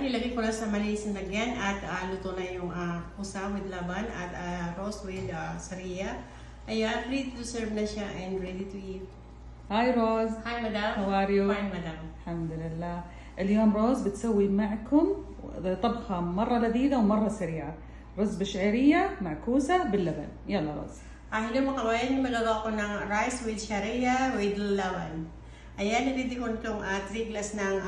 Nilagay ko na sa malinis na lagyan at luto na yung pusa with laban at roast with saria. Ayan, ready to serve na siya and ready to eat. هاي روز. Hi, madam. How are you? Fine, madam. الحمد لله. اليوم روز بتسوي معكم طبخة مرة لذيذة ومرة سريعة. رز بشعرية معكوسة باللبن. يلا روز. Hello mga kawayan, magagawa ko ng rice with sharia with laban. Ayan, nilidi ko itong 3 glass ng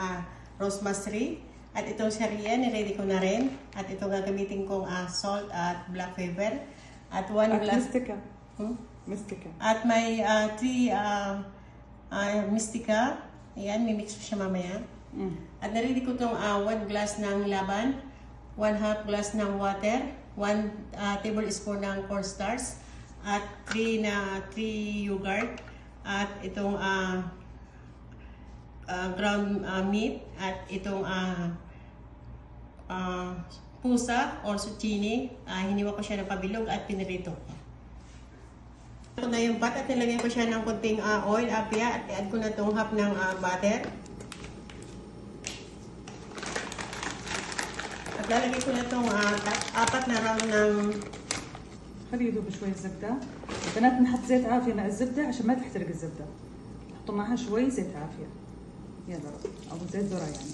roast masri. At itong sharia, nilidi ko na rin. At ito gagamitin kong salt at black pepper. At 1 glass... مستكة. مستكة. At may 3 mistika. Ayan, mimix ko siya mamaya. At nilidi ko itong 1 glass ng laban, 1/2 glass ng water, 1 tablespoon ng cornstarch, at 3 yogurt, at itong ground meat, at itong pusa or zucchini. Hiniwa ko siya ng pabilog at pinirito ko. Ito na yung pat at nilagyan ko siya ng konting oil, apia, at i-add ko na itong half ng butter. At lalagay ko na itong 4 na round ng... خليه يذوب شوي الزبدة. البنات نحط زيت عافية مع الزبدة عشان ما تحترق الزبدة. نحط معها شوي زيت عافية. يلا أو زيت ذرة يعني.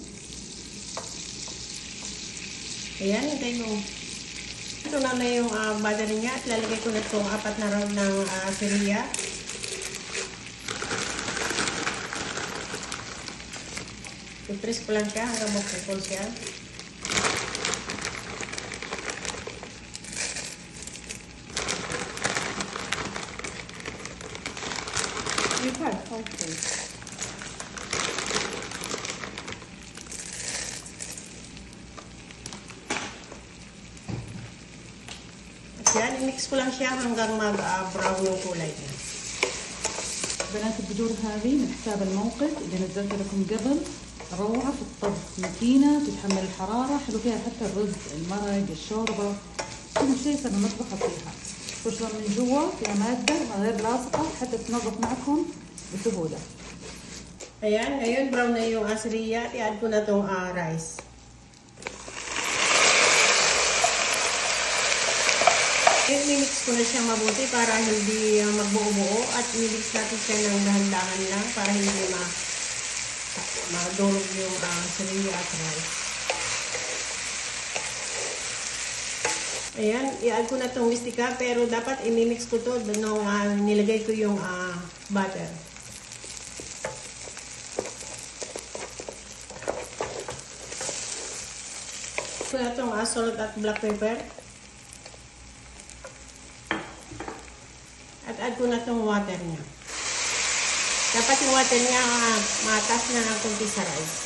Ayan, hintay mo. Ito na yung butter niya at lalagay ko na itong 4 na round ng siriya. I-press ko lang siya hanggang mapukol siya. Okay. Yan, i-mix ko lang siya hanggang mag-brown yung kulay niya. بنات البذور هذه من حساب الموقد اللي نزلت لكم قبل، روعة في الطبخ، متينة، تتحمل الحرارة، حلو فيها حتى الرز، المرق، الشوربة، كل شيء صار نطبخها فيها. خصوصا من جوا فيها مادة غير لاصقة حتى تنظف معكم بسهولة. Ayan, ngayon brown na yung asriya at i-add ko na itong rice. Ngayon, mimix ko na siya mabuti para hindi magbuo-buo at mimix natin siya ng dahan-dahan lang para hindi madurog yung asriya at rice. Ayan, i-add ko na itong mistika pero dapat i-mix ko ito nung nilagay ko yung butter. Ko na itong salt at black pepper. At add ko na itong water niya. Dapat yung water niya matas na ng kunti sa rice.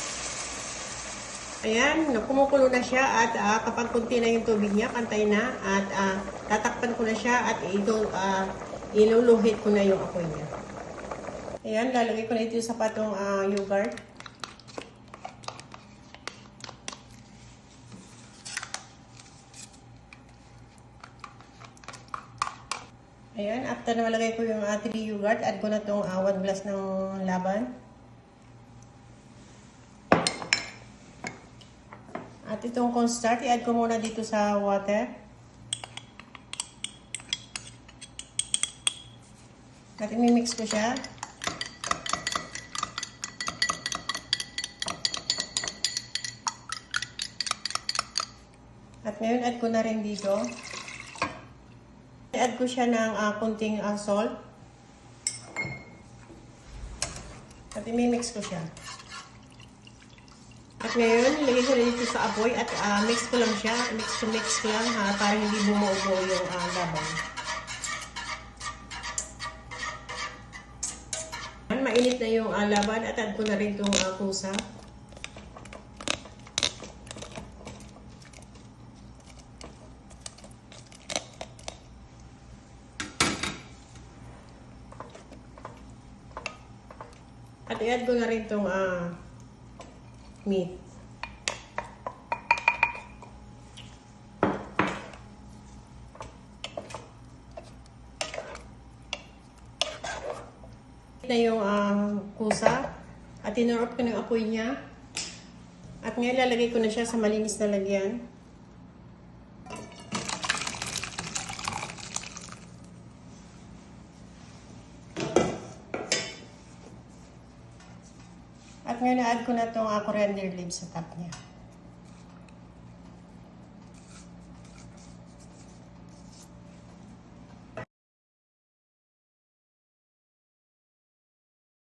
Ayan, kumukulo na siya at kapag kunti na yung tubig niya, pantay na. At tatakpan ko na siya at iluluhit ko na yung apoy niya. Ayan, lalagay ko na ito sa patong yogurt. Ayan, after na malagay ko yung 3 yogurt, add ko na itong 1 glass ng laban. At itong cornstarch, i-add ko muna dito sa water. At i-mix ko siya. At ngayon, add ko na rin dito. I-add ko siya ng kunting salt. At i-mix ko siya. At ngayon, ilagay ko na dito sa apoy at mix ko lang siya. Mix ko lang para hindi bumuo-buo yung laban. Mainit na yung laban at add ko na rin itong pusa. At i-add ko na rin itong meat. Na yung kusa at tinurop ko ng apoy niya. At At ngayon lalagay ko na siya sa malinis na lagyan. At ngayon na-add ko na itong coriander leaves sa top niya.